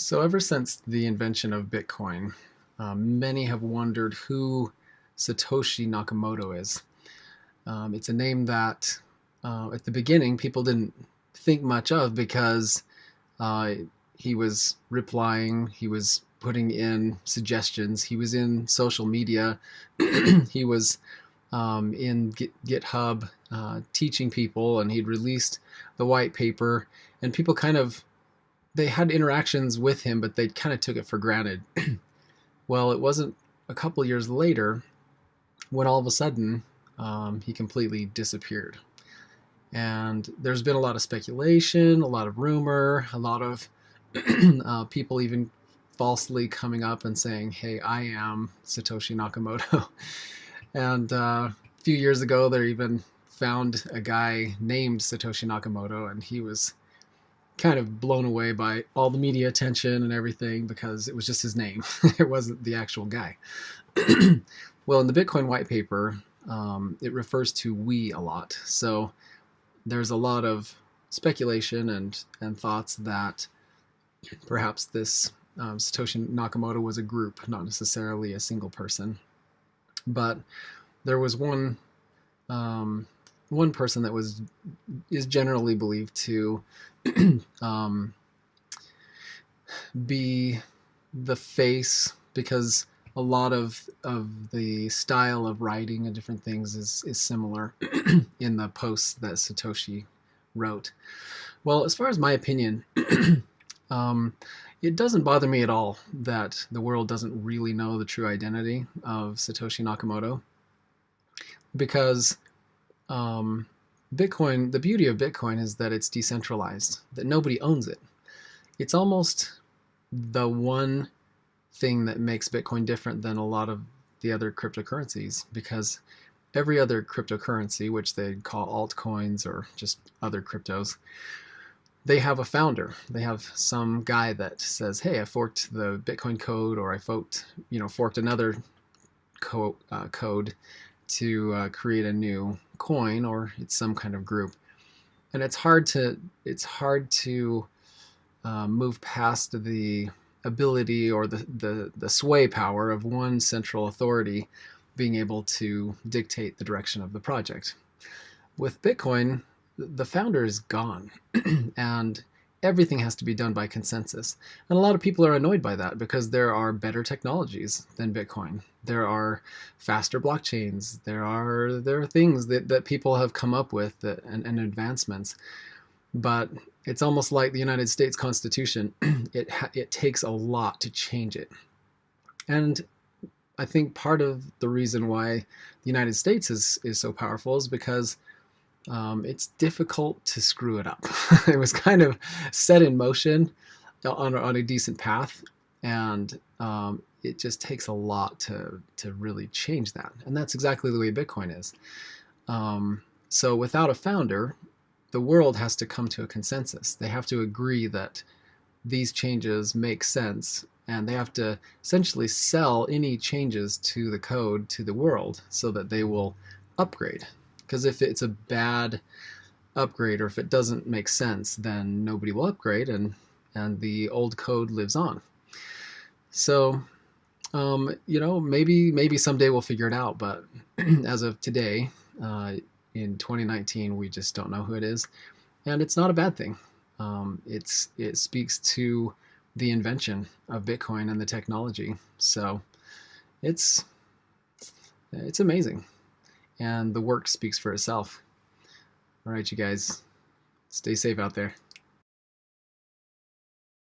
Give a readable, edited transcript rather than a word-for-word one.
So ever since the invention of Bitcoin, many have wondered who Satoshi Nakamoto is. It's a name that at the beginning people didn't think much of because uh, he was replying, he was putting in suggestions, he was in social media, he was in GitHub teaching people, and he'd released the white paper, and people kind of they had interactions with him, but they kind of took it for granted. Well, it wasn't a couple years later when all of a sudden he completely disappeared. And there's been a lot of speculation, a lot of rumor, a lot of people even falsely coming up and saying, "Hey, I am Satoshi Nakamoto." And a few years ago, they even found a guy named Satoshi Nakamoto, and he was kind of blown away by all the media attention and everything because it was just his name. It wasn't the actual guy. Well, in the Bitcoin white paper, it refers to "we" a lot. So there's a lot of speculation and thoughts that perhaps this Satoshi Nakamoto was a group, not necessarily a single person. But there was one person that is generally believed to um, be the face, because a lot of the style of writing and different things is similar in the posts that Satoshi wrote. Well, as far as my opinion, it doesn't bother me at all that the world doesn't really know the true identity of Satoshi Nakamoto, because Bitcoin, the beauty of Bitcoin is that it's decentralized, that nobody owns it. It's almost the one thing that makes Bitcoin different than a lot of the other cryptocurrencies, because every other cryptocurrency, which they call altcoins or just other cryptos, they have a founder. They have some guy that says, "Hey, I forked the Bitcoin code," or "I forked another code to create a new coin," or it's some kind of group. And it's hard to move past the ability or the sway power of one central authority being able to dictate the direction of the project. With Bitcoin, the founder is gone, and everything has to be done by consensus. And a lot of people are annoyed by that because there are better technologies than Bitcoin. There are faster blockchains. There are things that people have come up with and advancements. But it's almost like the United States Constitution. It takes a lot to change it. And I think part of the reason why the United States is so powerful is because it's difficult to screw it up. It was kind of set in motion on a decent path, and it just takes a lot to really change that. And that's exactly the way Bitcoin is. So without a founder, the world has to come to a consensus. They have to agree that these changes make sense, and they have to essentially sell any changes to the code to the world so that they will upgrade. Because if it's a bad upgrade, or if it doesn't make sense, then nobody will upgrade, and the old code lives on. So, maybe someday we'll figure it out. But as of today, in 2019, we just don't know who it is, and it's not a bad thing. It speaks to the invention of Bitcoin and the technology. So, it's amazing. And the work speaks for itself. All right, you guys, stay safe out there.